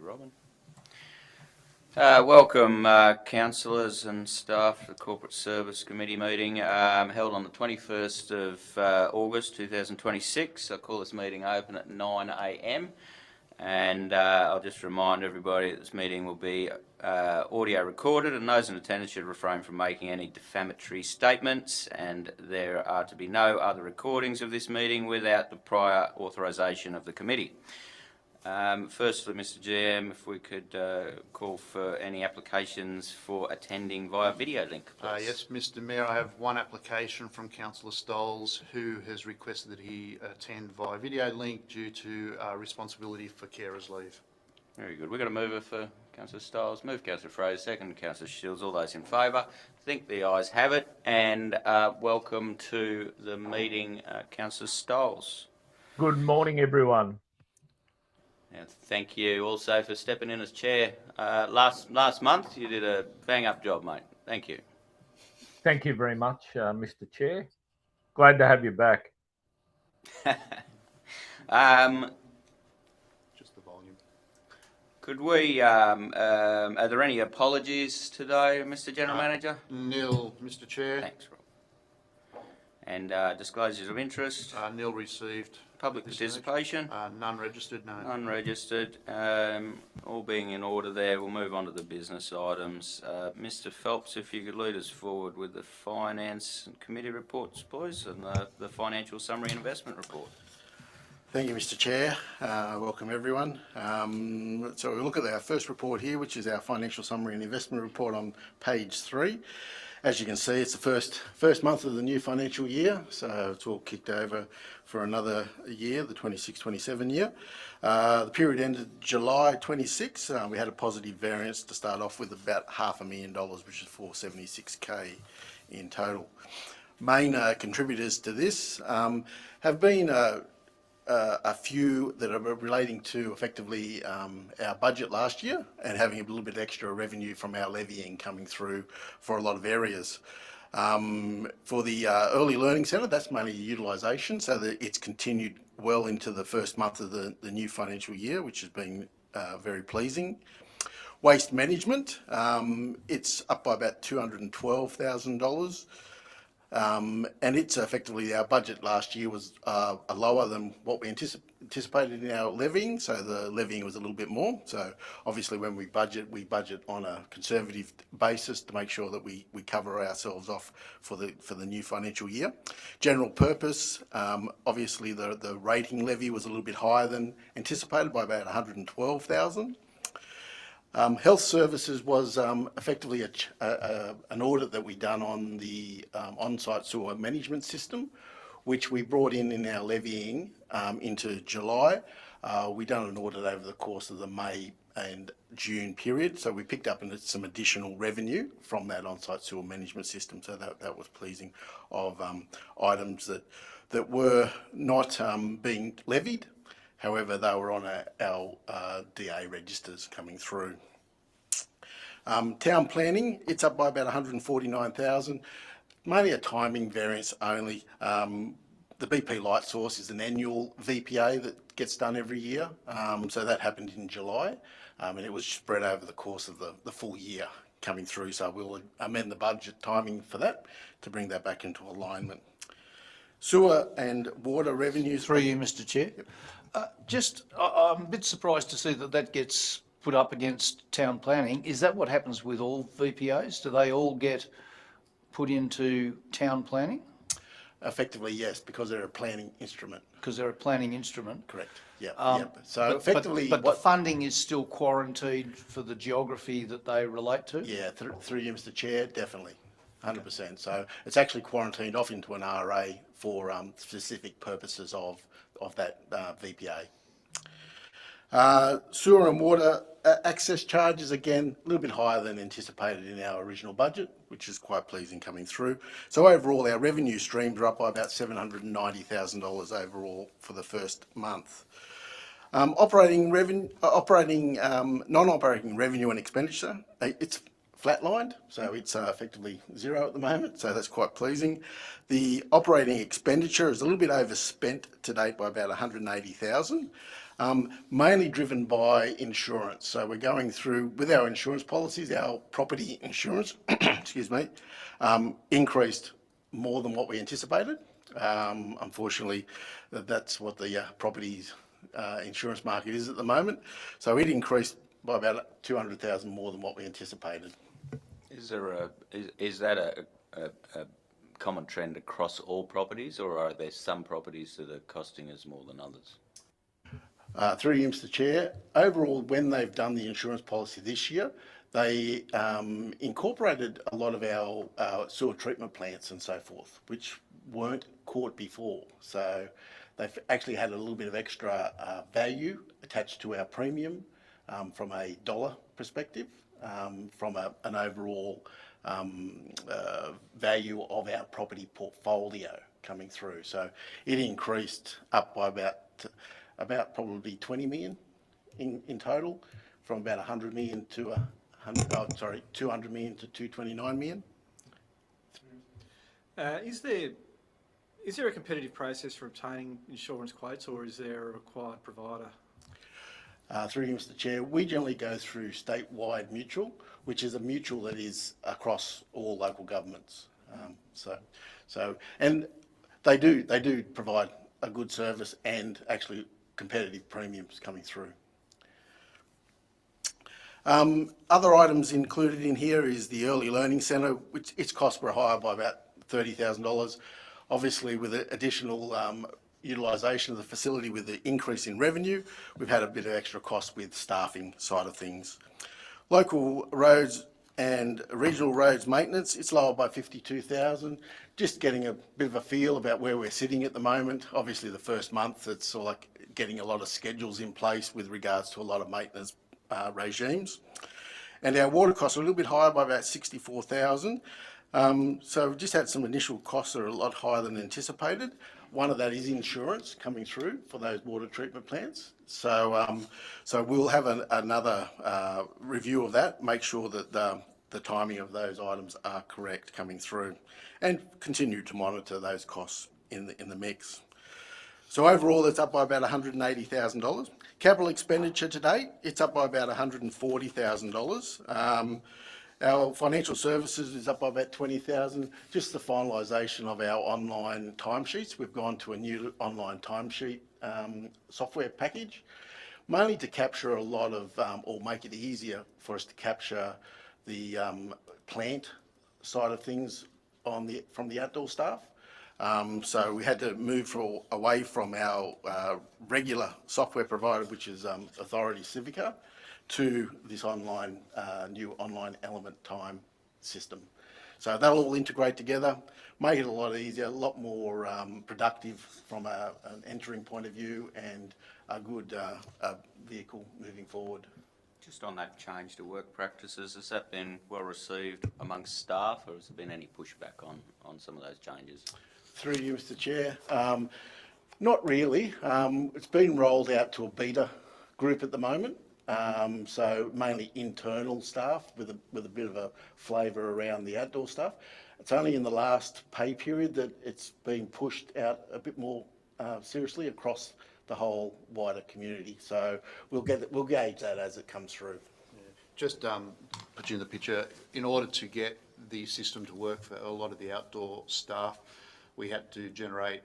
Robin. Welcome, councillors and staff to the Corporate Service Committee meeting held on the 21st of August 2026. I call this meeting open at 9 a.m. and I'll just remind everybody that this meeting will be audio recorded, and those in attendance should refrain from making any defamatory statements, and there are to be no other recordings of this meeting without the prior authorisation of the committee. Firstly, Mr. GM, if we could call for any applications for attending via video link, please. Yes, Mr. Mayor, I have one application from Councillor Stoles, who has requested that he attend via video link due to responsibility for carers leave. Very good. We've got a mover for Councillor Stoles. Move Councillor Fraser, second Councillor Shields. All those in favour? I think the ayes have it. And welcome to the meeting, Councillor Stoles. Good morning, everyone. And thank you also for stepping in as chair. Last month you did a bang-up job, mate. Thank you. Thank you very much, Mr. Chair. Glad to have you back. Just the volume. Could we, are there any apologies today, Mr. General Manager? Nil, Mr. Chair. Thanks, Rob. And disclosures of interest? Nil received. Public participation? None registered, no. None registered. All being in order there, we'll move on to the business items. Mr. Phelps, if you could lead us forward with the Finance and Committee reports, please, and the Financial Summary and Investment Report. Thank you, Mr. Chair. Welcome, everyone. So we'll look at our first report here, which is our Financial Summary and Investment Report on page 3. As you can see, it's the first month of the new financial year, so it's all kicked over for another year, the 26-27 year. The period ended July 26. We had a positive variance to start off with, about $500,000, which is $476K in total. Main contributors to this have been a few that are relating to effectively our budget last year and having a little bit extra revenue from our levying coming through for a lot of areas. For the Early Learning Centre, that's mainly utilisation, so that it's continued well into the first month of the new financial year, which has been very pleasing. Waste management, it's up by about $212,000. And it's effectively, our budget last year was lower than what we anticipated in our levying, so the levying was a little bit more. So obviously when we budget on a conservative basis to make sure that we cover ourselves off for the new financial year. General purpose, obviously the rating levy was a little bit higher than anticipated by about $112,000. Health services was effectively an audit that we done on the on-site sewer management system, which we brought in our levying into July. We done an audit over the course of the May and June period, so we picked up some additional revenue from that on-site sewer management system, so that was pleasing, of items that were not being levied. However, they were on our DA registers coming through. Town planning, it's up by about $149,000, mainly a timing variance only. The BP Light Source is an annual VPA that gets done every year, so that happened in July, and it was spread over the course of the full year coming through, so we'll amend the budget timing for that to bring that back into alignment. Sewer and water revenues. Through you, Mr. Chair. Yep. I'm a bit surprised to see that gets put up against town planning. Is that what happens with all VPAs? Do they all get put into town planning? Effectively, yes, because they're a planning instrument. Because they're a planning instrument. Correct. Yeah. So effectively, but the funding is still quarantined for the geography that they relate to. Yeah, through you, Mr. Chair, definitely, 100%. Okay. So it's actually quarantined off into an RA for specific purposes of that VPA. Sewer and water access charges, again, a little bit higher than anticipated in our original budget, which is quite pleasing coming through. So overall, our revenue streams are up by about $790,000 overall for the first month. Non-operating revenue and expenditure, it's flatlined, so it's effectively zero at the moment, so that's quite pleasing. The operating expenditure is a little bit overspent to date by about $180,000. mainly driven by insurance. So we're going through with our insurance policies, our property insurance, excuse me, increased more than what we anticipated. Unfortunately, that's what the property insurance market is at the moment. So it increased by about 200,000 more than what we anticipated. Is that a common trend across all properties, or are there some properties that are costing us more than others? Through you, Mr. Chair, overall, when they've done the insurance policy this year, they incorporated a lot of our sewer treatment plants and so forth, which weren't caught before. So they've actually had a little bit of extra value attached to our premium from a dollar perspective, from an overall value of our property portfolio coming through. So it increased up by about probably 20 million in total, from about 100 million to 200 million to 229 million. Is there a competitive process for obtaining insurance quotes, or is there a required provider? Through you, Mr. Chair, we generally go through statewide mutual, which is a mutual that is across all local governments. And they do provide a good service and actually competitive premiums coming through. Other items included in here is the Early Learning Centre, which its costs were higher by about $30,000. Obviously, with the additional utilisation of the facility with the increase in revenue, we've had a bit of extra cost with staffing side of things. Local roads and regional roads maintenance, it's lower by 52,000. Just getting a bit of a feel about where we're sitting at the moment. Obviously, the first month, it's sort of like getting a lot of schedules in place with regards to a lot of maintenance regimes. And our water costs are a little bit higher by about 64,000. So we've just had some initial costs that are a lot higher than anticipated. One of that is insurance coming through for those water treatment plants. So we'll have another review of that, make sure that the timing of those items are correct coming through, and continue to monitor those costs in the mix. So overall, it's up by about $180,000. Capital expenditure to date, it's up by about $140,000. Our financial services is up by about 20,000. Just the finalisation of our online timesheets. We've gone to a new online timesheet software package, mainly to capture a lot of, or make it easier for us to capture the plant side of things from the outdoor staff. So we had to move away from our regular software provider, which is Authority Civica, to this new online element time system. So that'll all integrate together, make it a lot easier, a lot more productive from an entering point of view, and a good vehicle moving forward. Just on that change to work practices, has that been well received amongst staff, or has there been any pushback on some of those changes? Through you, Mr. Chair. Not really. It's been rolled out to a beta group at the moment. So mainly internal staff with a bit of a flavour around the outdoor stuff. It's only in the last pay period that it's been pushed out a bit more seriously across the whole wider community. So we'll gauge that as it comes through. Yeah. Just put you in the picture. In order to get the system to work for a lot of the outdoor staff, we had to generate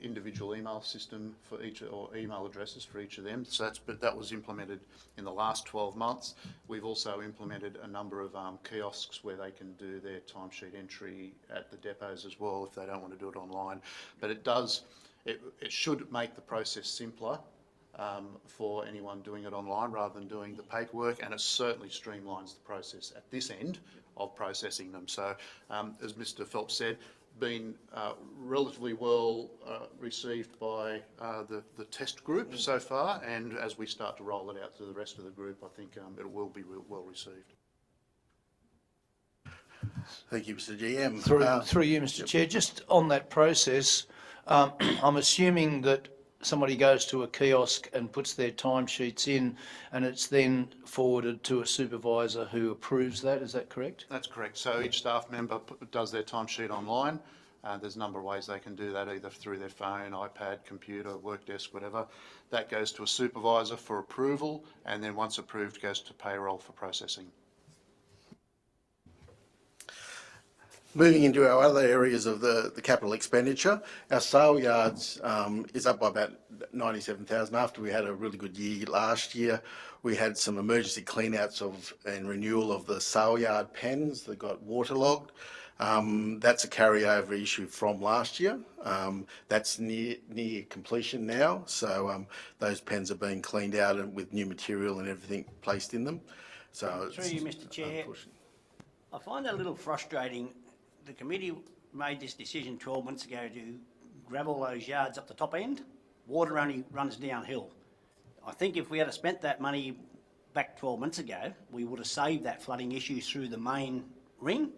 individual email system for each, or email addresses for each of them. So that was implemented in the last 12 months. We've also implemented a number of kiosks where they can do their timesheet entry at the depots as well if they don't want to do it online. But it should make the process simpler for anyone doing it online rather than doing the paperwork, and it certainly streamlines the process at this end of processing them. So as Mr. Phelps said, been relatively well received by the test group so far, and as we start to roll it out to the rest of the group, I think it will be well received. Thank you, Mr. GM. Through you, Mr. Chair, just on that process, I'm assuming that somebody goes to a kiosk and puts their timesheets in, and it's then forwarded to a supervisor who approves that. Is that correct? That's correct. So each staff member does their timesheet online. There's a number of ways they can do that, either through their phone, iPad, computer, work desk, whatever. That goes to a supervisor for approval, and then once approved, goes to payroll for processing. Moving into our other areas of the capital expenditure, our sale yards is up by about 97,000 after we had a really good year last year. We had some emergency cleanouts and renewal of the sale yard pens that got waterlogged. That's a carryover issue from last year. That's near completion now, so those pens are being cleaned out and with new material and everything placed in them. So Through you, Mr. Chair, I find that a little frustrating. The committee made this decision 12 months ago to gravel those yards up the top end. Water only runs downhill. I think if we had spent that money back 12 months ago, we would have saved that flooding issue through the main ring.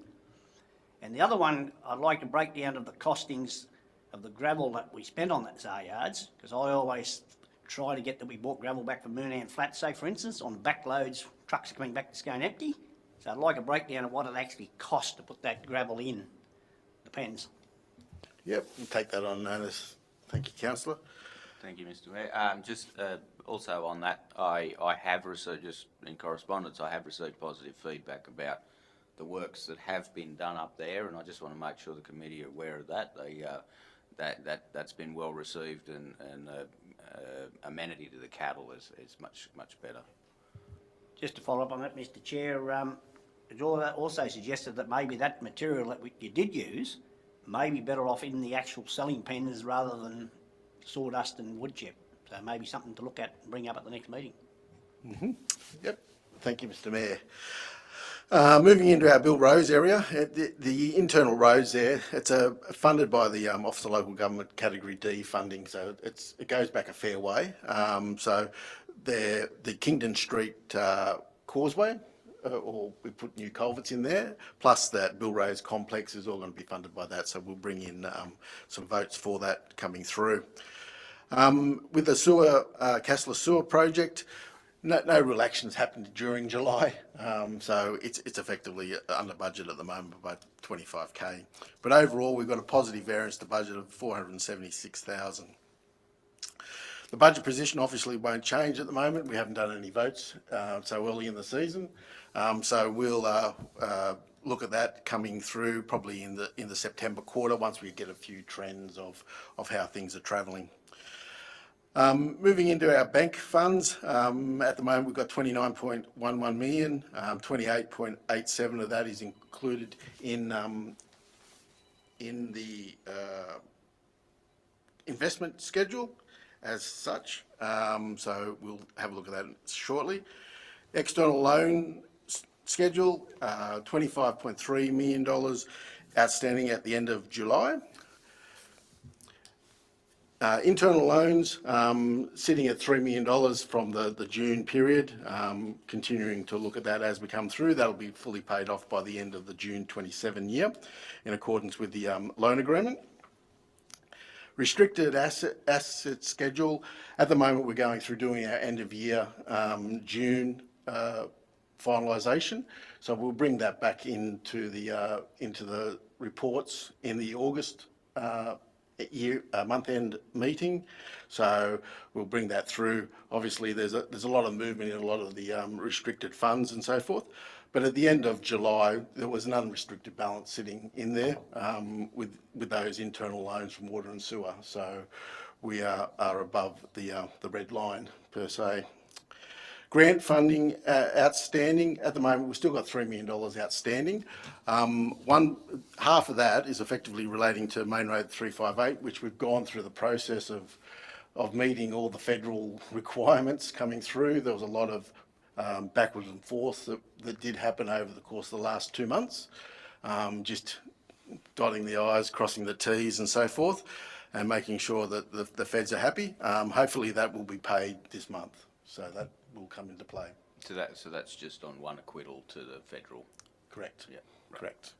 And the other one, I'd like to break down of the costings of the gravel that we spent on that sale yards, because I always try to get that we bought gravel back from Moonam Flat, say for instance, on back loads, trucks are coming back to Scone empty. So I'd like a breakdown of what it actually cost to put that gravel in the pens. Yep, we'll take that on notice. Thank you, councillor. Thank you, Mr. Mayor. Just also on that, I have received, just in correspondence, I have received positive feedback about the works that have been done up there, and I just want to make sure the committee are aware of that. That's been well received, and amenity to the cattle is much better. Just to follow up on that, Mr. Chair, it also suggested that maybe that material that you did use may be better off in the actual selling pens rather than sawdust and wood chip. So maybe something to look at and bring up at the next meeting. Yep, thank you, Mr. Mayor. Moving into our Bill Rose area, the internal roads there, it's funded by the Office of Local Government Category D funding, so it goes back a fair way. So the Kingdon Street causeway, or we put new culverts in there, plus that Bill Rose complex is all going to be funded by that, so we'll bring in some votes for that coming through. With the Cassler Sewer project, no real actions happened during July, so it's effectively under budget at the moment by 25k. But overall, we've got a positive variance to budget of 476,000. The budget position obviously won't change at the moment. We haven't done any votes so early in the season, so we'll look at that coming through probably in the September quarter once we get a few trends of how things are travelling. Moving into our bank funds, at the moment we've got 29.11 million, 28.87 of that is included in the investment schedule as such, so we'll have a look at that shortly. External loan schedule, $25.3 million outstanding at the end of July. Internal loans sitting at $3 million from the June period, continuing to look at that as we come through. That'll be fully paid off by the end of the June 27 year in accordance with the loan agreement. Restricted asset schedule, at the moment we're going through doing our end of year June finalisation, so we'll bring that back into the reports in the August month-end meeting, so we'll bring that through. Obviously there's a lot of movement in a lot of the restricted funds and so forth, but at the end of July there was an unrestricted balance sitting in there with those internal loans from water and sewer, so we are above the red line per se. Grant funding outstanding, at the moment we've still got $3 million outstanding. Half of that is effectively relating to Main Road 358, which we've gone through the process of meeting all the federal requirements coming through. There was a lot of backwards and forth that did happen over the course of the last 2 months, just dotting the I's, crossing the T's and so forth, and making sure that the feds are happy. Hopefully that will be paid this month, so that will come into play. So that's just on one acquittal to the federal. Correct. Yeah. Right. Correct.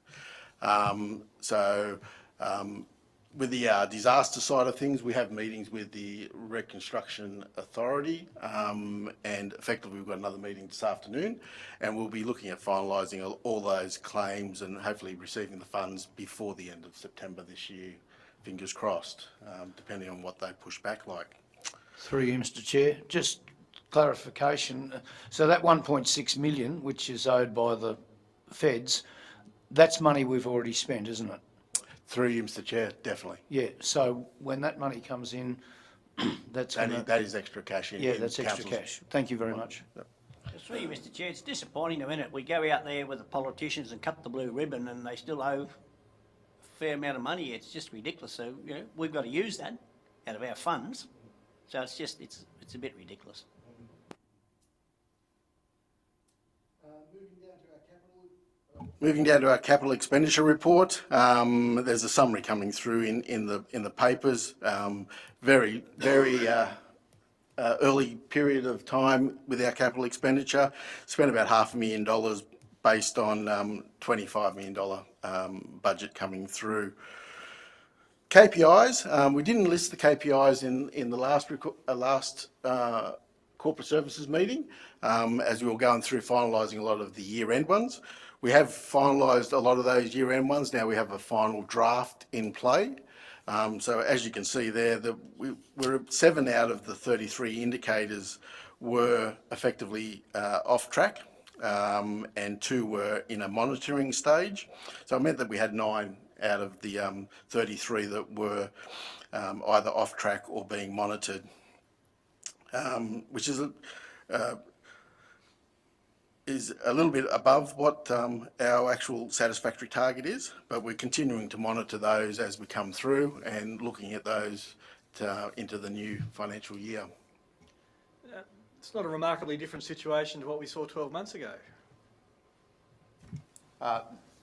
with the disaster side of things, we have meetings with the Reconstruction Authority, and effectively we've got another meeting this afternoon, and we'll be looking at finalising all those claims and hopefully receiving the funds before the end of September this year, fingers crossed, depending on what they push back like. Through you, Mr Chair, just clarification. So that 1.6 million, which is owed by the feds, that's money we've already spent, isn't it? Through you, Mr Chair, definitely. Yeah, so when that money comes in, that's gonna... That is extra cash in. Yeah, in that's extra council's- cash. Thank you very much. Through you, Mr Chair, it's disappointing, isn't it? We go out there with the politicians and cut the blue ribbon and they still owe a fair amount of money. It's just ridiculous. So, you know, we've got to use that out of our funds. So it's just, it's a bit ridiculous. Moving down to our capital expenditure report, there's a summary coming through in the papers. Very early period of time with our capital expenditure. Spent about $500,000 based on $25 million budget coming through. KPIs, we didn't list the KPIs in the last corporate services meeting, as we were going through finalising a lot of the year-end ones. We have finalised a lot of those year-end ones. Now we have a final draft in play. So as you can see there, we're 7 out of the 33 indicators were effectively off track, and 2 were in a monitoring stage. So it meant that we had 9 out of the 33 that were either off track or being monitored, which is a little bit above what our actual satisfactory target is, but we're continuing to monitor those as we come through and looking at those into the new financial year. It's not a remarkably different situation to what we saw 12 months ago.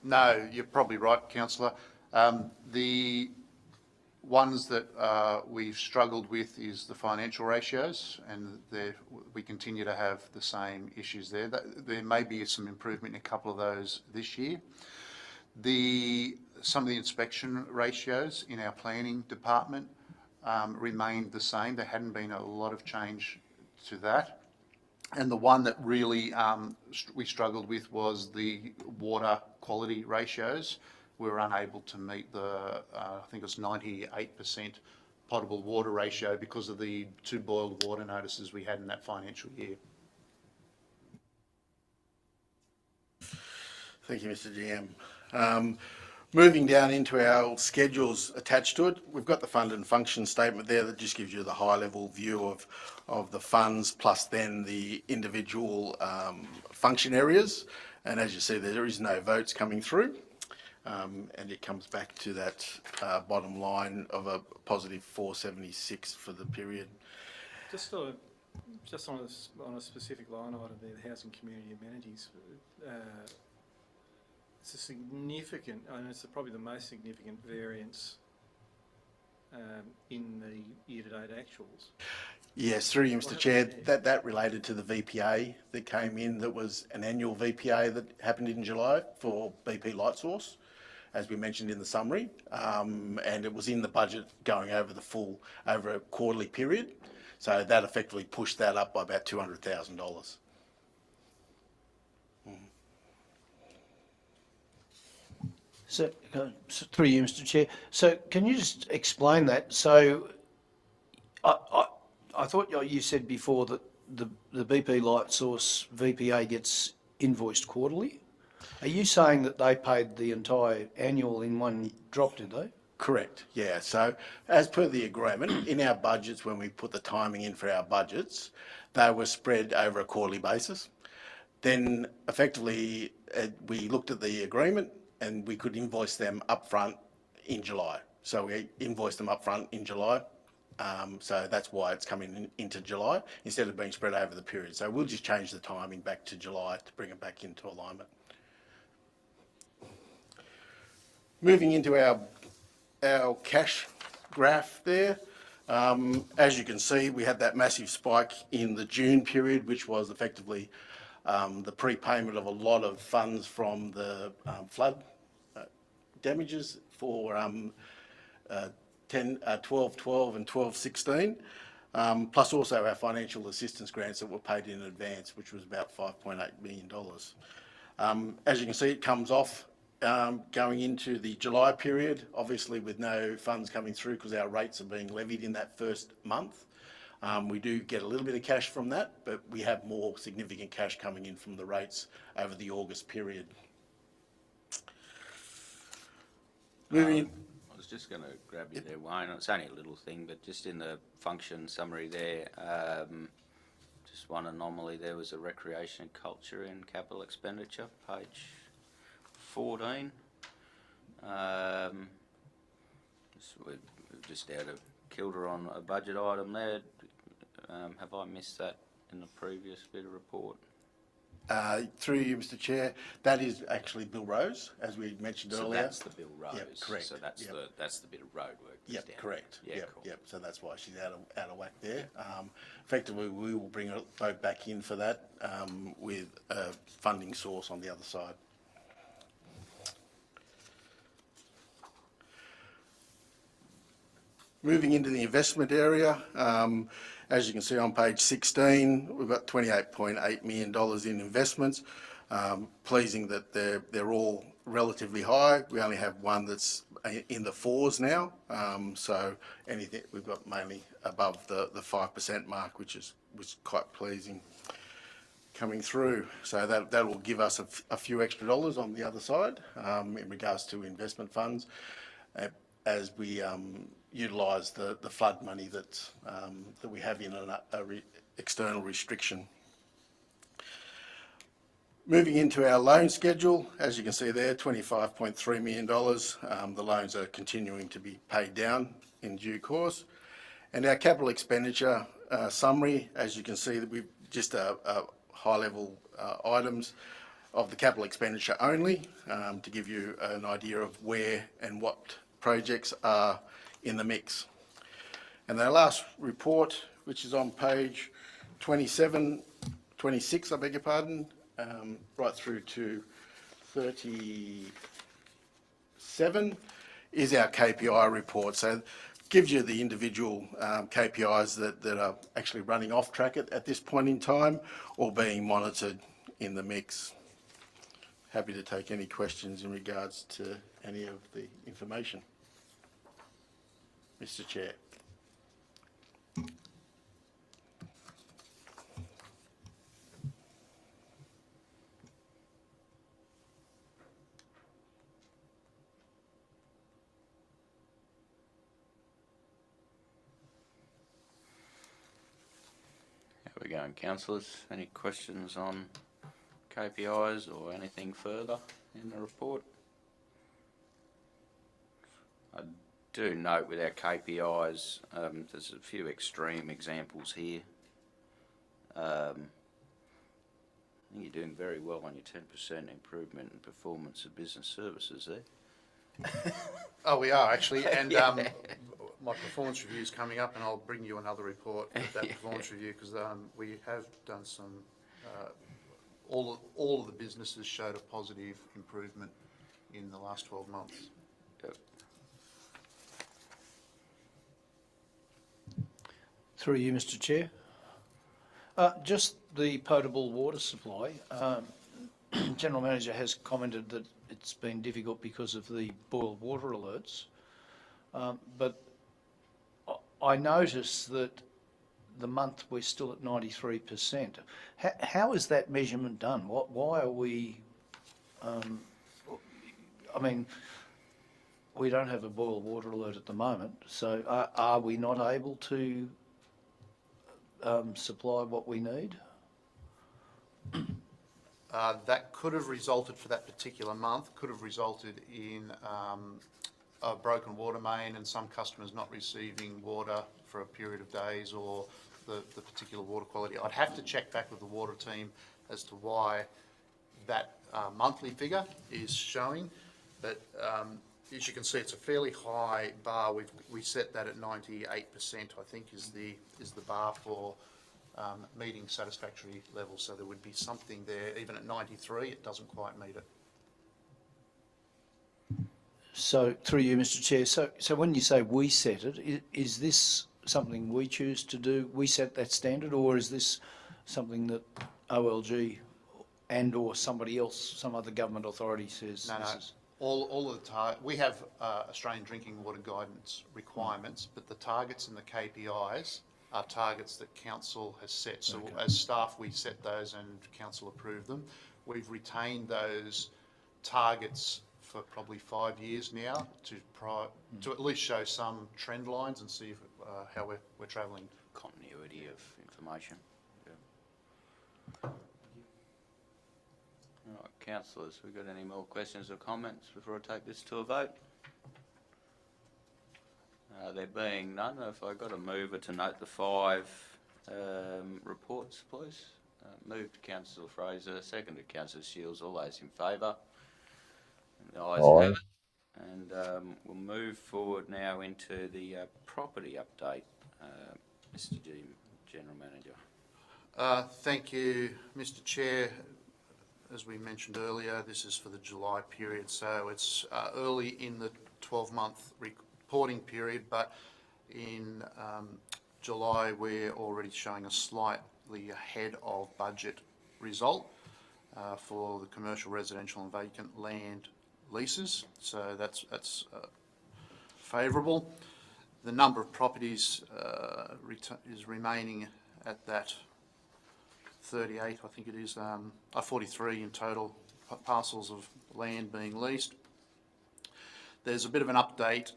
No, you're probably right, Councillor. The ones that we've struggled with is the financial ratios, and we continue to have the same issues there. There may be some improvement in a couple of those this year. Some of the inspection ratios in our planning department remained the same. There hadn't been a lot of change to that. And the one that really we struggled with was the water quality ratios. We were unable to meet the, I think it's 98% potable water ratio because of the 2 boiled water notices we had in that financial year. Thank you, Mr GM. Moving down into our schedules attached to it, we've got the fund and function statement there that just gives you the high-level view of the funds plus then the individual function areas. And as you see, there is no votes coming through. And it comes back to that bottom line of a positive 476 for the period. Just on a specific line item there, the housing community amenities, it's a significant, and it's probably the most significant variance in the year-to-date actuals. Yes, through you, Mr Chair, that related to the VPA that came in, that was an annual VPA that happened in July for BP Lightsource, as we mentioned in the summary, and it was in the budget going over a quarterly period. So that effectively pushed that up by about $200,000. So, through you, Mr Chair. So can you just explain that? So I thought you said before that the BP Lightsource VPA gets invoiced quarterly. Are you saying that they paid the entire annual in one drop, did they? Correct, yeah. So as per the agreement, in our budgets, when we put the timing in for our budgets, they were spread over a quarterly basis. Then effectively, we looked at the agreement and we could invoice them upfront in July. So we invoiced them upfront in July. So that's why it's coming into July instead of being spread over the period. So we'll just change the timing back to July to bring it back into alignment. Moving into our cash graph there, as you can see, we had that massive spike in the June period, which was effectively the prepayment of a lot of funds from the flood damages for 12.12 and 12.16, plus also our financial assistance grants that were paid in advance, which was about $5.8 million. As you can see, it comes off going into the July period, obviously with no funds coming through because our rates are being levied in that first month. We do get a little bit of cash from that, but we have more significant cash coming in from the rates over the August period. Moving in. I was just going to grab you there, Wayne. It's only a little thing, but just in the function summary there, just one anomaly. There was a recreation and culture in capital expenditure, page 14. We're just out of kilter on a budget item there. Have I missed that in the previous bit of report? Through you, Mr. Chair, that is actually Bill Rose, as we mentioned So earlier. that's the Bill Rose. Yep, correct. So that's that's the bit of road work. That's Yep, down correct. there. Yeah, Yep, cool. yep. So that's why she's out of whack there. Effectively, we will bring a vote back in for that with a funding source on the other side. Moving into the investment area, as you can see on page 16, we've got $28.8 million in investments. Pleasing that they're all relatively high. We only have one that's in the 4s now. So anything we've got mainly above the 5% mark, which was quite pleasing coming through. So that will give us a few extra dollars on the other side in regards to investment funds as we utilise the flood money that we have in an external restriction. Moving into our loan schedule, as you can see there, $25.3 million. The loans are continuing to be paid down in due course. And our capital expenditure summary, as you can see, that we've just a high-level items of the capital expenditure only to give you an idea of where and what projects are in the mix. And our last report, which is on page 26, I beg your pardon, right through to 37, is our KPI report. So it gives you the individual KPIs that are actually running off track at this point in time or being monitored in the mix. Happy to take any questions in regards to any of the information. Mr. Chair. How are we going, councillors? Any questions on KPIs or anything further in the report? I do note with our KPIs, there's a few extreme examples here. I think you're doing very well on your 10% improvement in performance of business services there. Oh, we are actually, and my performance review is coming up, and I'll bring you another report of that performance review because we have done some. All of the businesses showed a positive improvement in the last 12 months. Yep. Through you, Mr. Chair. Just the potable water supply. General Manager has commented that it's been difficult because of the boil water alerts. But I noticed that the month we're still at 93%. How is that measurement done? Why are we, I mean, we don't have a boil water alert at the moment, so are we not able to supply what we need? That could have resulted for that particular month, could have resulted in a broken water main and some customers not receiving water for a period of days or the particular water quality. I'd have to check back with the water team as to why that monthly figure is showing, but as you can see, it's a fairly high bar. We set that at 98%, I think, is the bar for meeting satisfactory levels. So there would be something there. Even at 93, it doesn't quite meet it. So, through you, Mr Chair, so when you say we set it, is this something we choose to do, we set that standard, or is this something that OLG and or somebody else, some other government authority says No, this no. is? All of the we have Australian drinking water guidance requirements, but the targets and the KPIs are targets that council has set. So as staff, we set those and council approved them. We've retained those targets for probably 5 years now to at least show some trend lines and see if, how we're travelling. Continuity of information. All right, councillors, we got any more questions or comments before I take this to a vote? There being none, if I got a mover to note the 5 reports, please. Moved Councillor Fraser, seconded Councillor Shields. All those in favour? The ayes have it. And we'll move forward now into the property update. Mr. General Manager. Thank you, Mr. Chair. As we mentioned earlier, this is for the July period, so it's early in the 12-month reporting period, but in July we're already showing a slightly ahead of budget result for the commercial, residential and vacant land leases, so that's favourable. The number of properties is remaining at that 38, I think it is, 43 in total parcels of land being leased. There's a bit of an update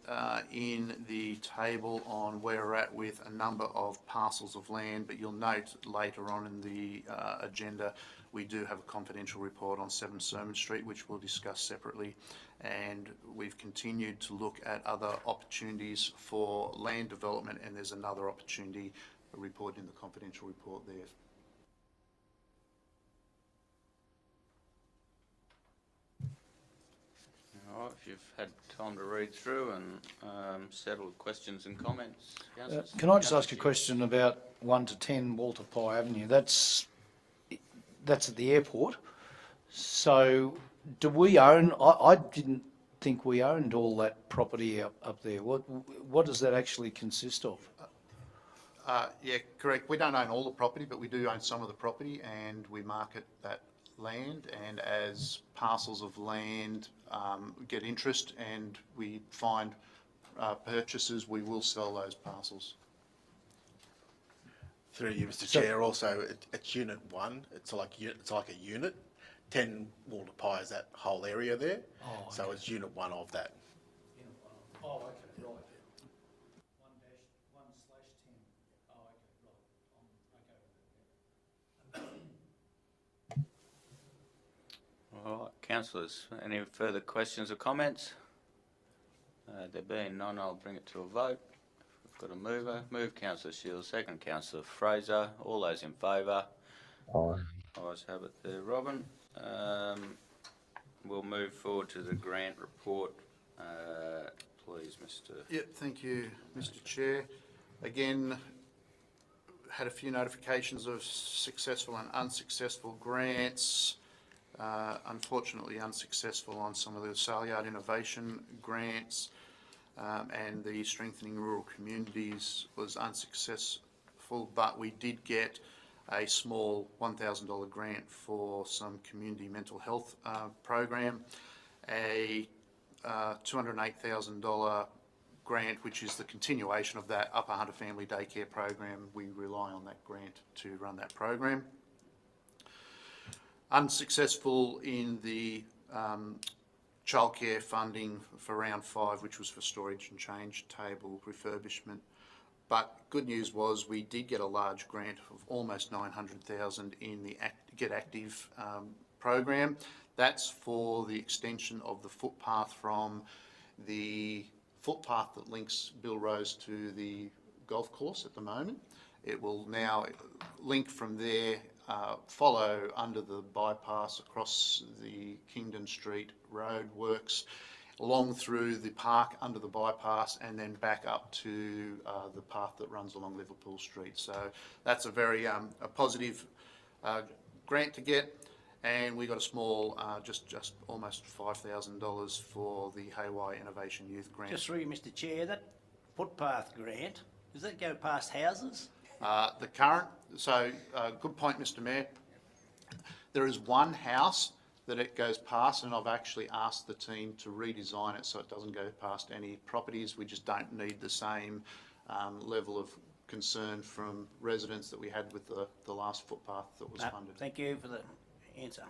in the table on where we're at with a number of parcels of land, but you'll note later on in the agenda we do have a confidential report on 7 Sermon Street, which we'll discuss separately, and we've continued to look at other opportunities for land development, and there's another opportunity reported in the confidential report there. All right, if you've had time to read through and settled questions and comments. Can I just ask a question about 1 to 10 Walter Pye Avenue? That's at the airport. So do we own, I didn't think we owned all that property up there. What does that actually consist of? Yeah, correct. We don't own all the property, but we do own some of the property, and we market that land, and as parcels of land get interest and we find purchasers, we will sell those parcels. Through you, Mr. Chair, also it's Unit 1, it's like a unit. 10 Walter Pye is that whole area there, so it's Unit 1 of that. Oh, okay, right. 1/1/10. Oh, okay, right. All right, councillors, any further questions or comments? There being none, I'll bring it to a vote. We've got a mover. Move Councillor Shields, second Councillor Fraser. All those in favour? Aye. Ayes have it there, Robin. We'll move forward to the grant report. Please, Mr. Yep, thank you, Mr. Chair. Again, had a few notifications of successful and unsuccessful grants. Unfortunately unsuccessful on some of the Saleyard Innovation grants, and the Strengthening Rural Communities was unsuccessful, but we did get a small $1,000 grant for some community mental health program, a $208,000 grant, which is the continuation of that Upper Hunter Family Daycare program. We rely on that grant to run that program. Unsuccessful in the childcare funding for round 5, which was for storage and change table refurbishment. But good news was we did get a large grant of almost $900,000 in the Get Active program. That's for the extension of the footpath from the footpath that links Bill Rose to the golf course at the moment. It will now link from there, follow under the bypass across the Kingdon Street Road works, along through the park under the bypass, and then back up to the path that runs along Liverpool Street. So that's a very a positive grant to get. And we got a small, just almost $5,000 for the Haywire Innovation Youth Grant. Just through you, Mr Chair, that footpath grant, does that go past houses? The current, good point, Mr Mayor. There is one house that it goes past, and I've actually asked the team to redesign it so it doesn't go past any properties. We just don't need the same level of concern from residents that we had with the last footpath that was funded. Thank you for the answer.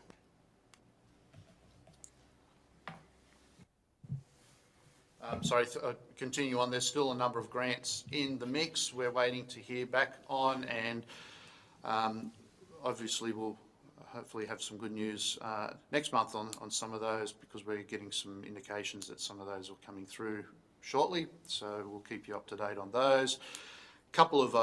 Continue on. There's still a number of grants in the mix we're waiting to hear back on, and obviously we'll hopefully have some good news next month on some of those, because we're getting some indications that some of those are coming through shortly, so we'll keep you up to date on those. Couple of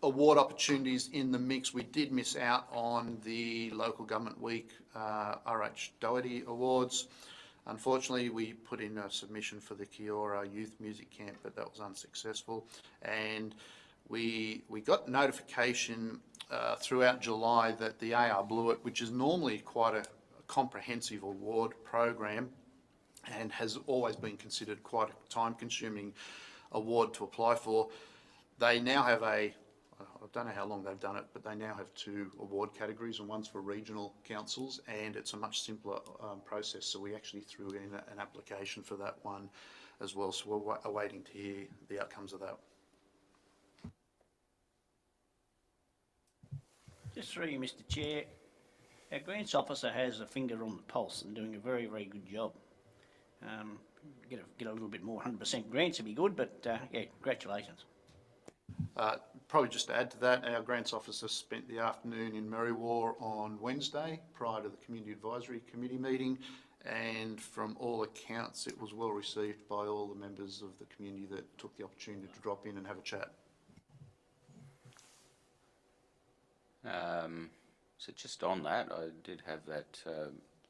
award opportunities in the mix. We did miss out on the Local Government Week R.H. Doherty Awards. Unfortunately, we put in a submission for the Kiora Youth Music Camp, but that was unsuccessful. And we got notification throughout July that the AR Blewett, which is normally quite a comprehensive award program and has always been considered quite a time-consuming award to apply for, they now have I don't know how long they've done it, but they now have 2 award categories, and one's for regional councils, and it's a much simpler process. So we actually threw in an application for that one as well. So we're awaiting to hear the outcomes of that. Just through you, Mr Chair, our grants officer has a finger on the pulse and doing a very, very good job. Get a little bit more 100% grants would be good, but yeah, congratulations. Probably just to add to that, our grants officer spent the afternoon in Merriwa on Wednesday prior to the Community Advisory Committee meeting, and from all accounts it was well received by all the members of the community that took the opportunity to drop in and have a chat. So just on that, I did have that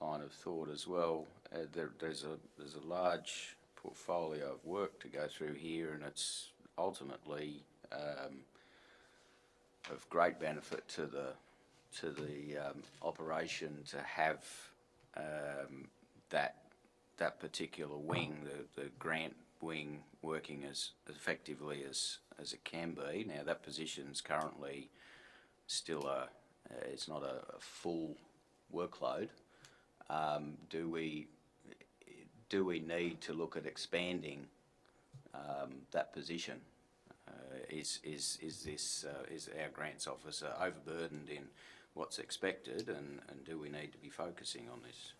line of thought as well. There's a large portfolio of work to go through here, and it's ultimately of great benefit to the operation to have that particular wing, the grant wing, working as effectively as it can be. Now that position's currently still it's not a full workload. Do we need to look at expanding that position? Is our grants officer overburdened in what's expected, and do we need to be focusing on this?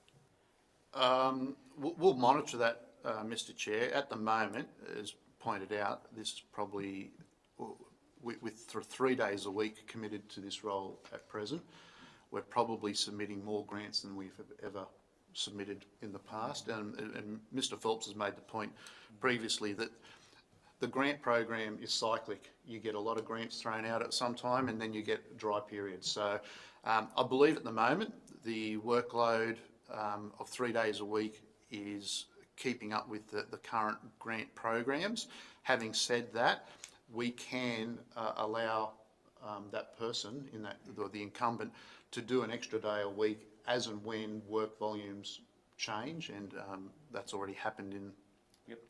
We'll monitor that, Mr Chair. At the moment, as pointed out, this is probably, with 3 days a week committed to this role at present, we're probably submitting more grants than we've ever submitted in the past. And Mr Phelps has made the point previously that the grant program is cyclic. You get a lot of grants thrown out at some time, and then you get dry periods. So I believe at the moment the workload of 3 days a week is keeping up with the current grant programs. Having said that, we can allow that person, the incumbent, to do an extra day a week as and when work volumes change, and that's already happened in. Yep.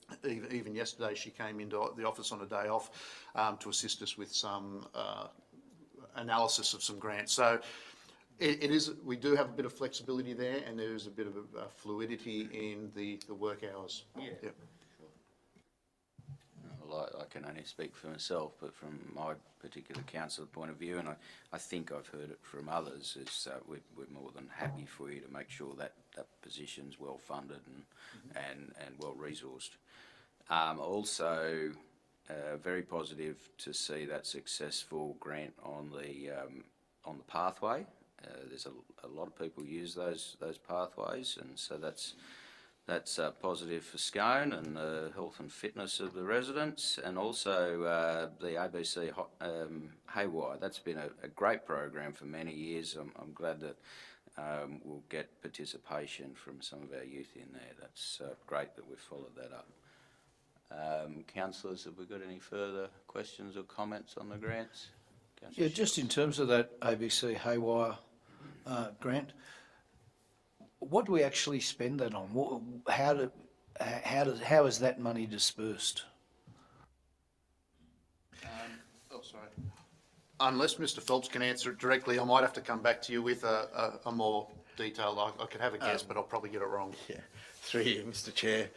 Even yesterday, she came into the office on a day off to assist us with some analysis of some grants. So it is. We do have a bit of flexibility there, and there is a bit of a fluidity in the work hours. Yeah. Yep. Well, I can only speak for myself, but from my particular council point of view, and I think I've heard it from others, is we're more than happy for you to make sure that that position's well funded and well resourced. Also, very positive to see that successful grant on the pathway. There's a lot of people use those pathways, and so that's positive for Scone and the health and fitness of the residents, and also the ABC Haywire. That's been a great program for many years. I'm glad that we'll get participation from some of our youth in there. That's great that we've followed that up. Councillors, have we got any further questions or comments on the grants? Yeah, just in terms of that ABC Haywire grant, what do we actually spend that on? How is that money dispersed? Oh, sorry. Unless Mr Phelps can answer it directly, I might have to come back to you with a more detailed, I could have a guess, but I'll probably get it wrong. Yeah, through you, Mr Chair.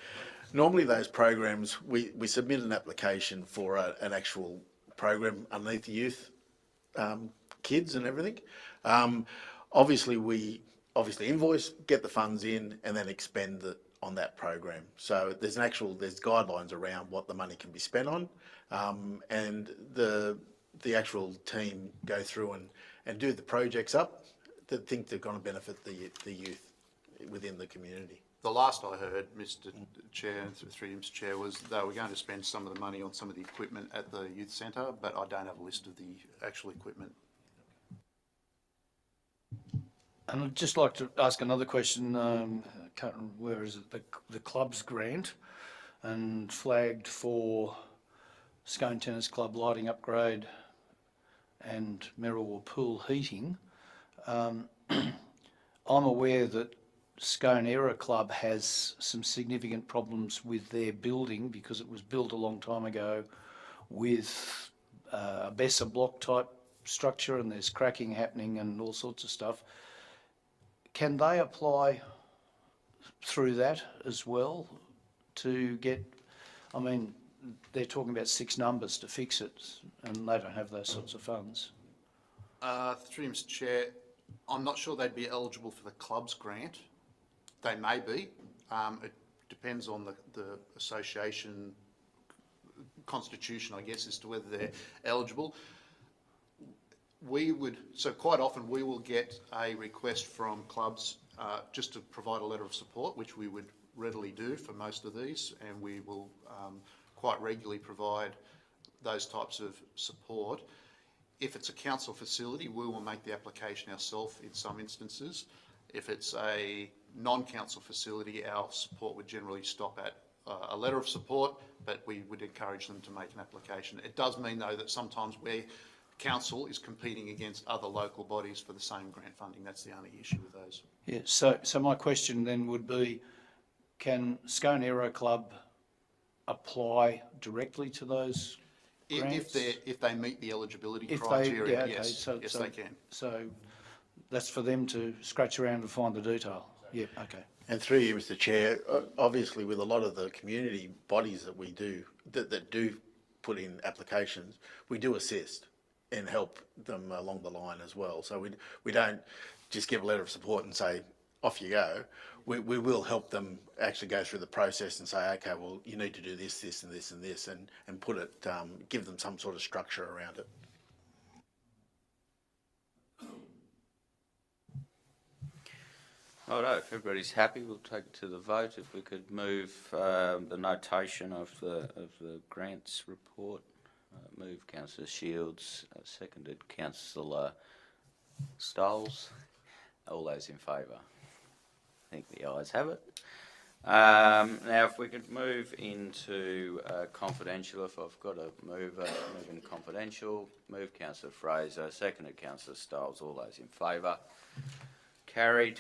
Normally those programs, we submit an application for an actual program underneath the youth kids and everything. Obviously we invoice, get the funds in, and then expend it on that program. So there's guidelines around what the money can be spent on, and the actual team go through and do the projects up that think they're going to benefit the youth within the community. The last I heard, Mr Chair, and through you, Mr Chair, was they were going to spend some of the money on some of the equipment at the youth centre, but I don't have a list of the actual equipment. And I'd just like to ask another question. I can't remember, where is it? The club's grant and flagged for Scone Tennis Club lighting upgrade and Merrill pool heating. I'm aware that Scone Era Club has some significant problems with their building because it was built a long time ago with a Besser block type structure, and there's cracking happening and all sorts of stuff. Can they apply through that as well to get, I mean, they're talking about 6 numbers to fix it, and they don't have those sorts of funds. Through you, Mr Chair, I'm not sure they'd be eligible for the club's grant. They may be. It depends on the association constitution, I guess, as to whether they're eligible. So quite often we will get a request from clubs just to provide a letter of support, which we would readily do for most of these, and we will quite regularly provide those types of support. If it's a council facility, we will make the application ourselves in some instances. If it's a non-council facility, our support would generally stop at a letter of support, but we would encourage them to make an application. It does mean, though, that sometimes where council is competing against other local bodies for the same grant funding, that's the only issue with those. Yeah, so my question then would be, can Scone Aero Club apply directly to those grants? If they meet the eligibility criteria, yes, yes, they can. So that's for them to scratch around and find the detail. Yeah, okay. And through you, Mr Chair, obviously with a lot of the community bodies that we do, that do put in applications, we do assist and help them along the line as well. So we don't just give a letter of support and say, off you go. We will help them actually go through the process and say, okay, well, you need to do this, this and this and this, and put it, give them some sort of structure around it. Righto, if everybody's happy, we'll take it to the vote. If we could move the notation of the grants report. Move Councillor Shields, seconded Councillor Stoles. All those in favour? I think the ayes have it. Now, if we could move into confidential, if I've got a mover, move in confidential. Move Councillor Fraser, seconded Councillor Stoles. All those in favour? Carried.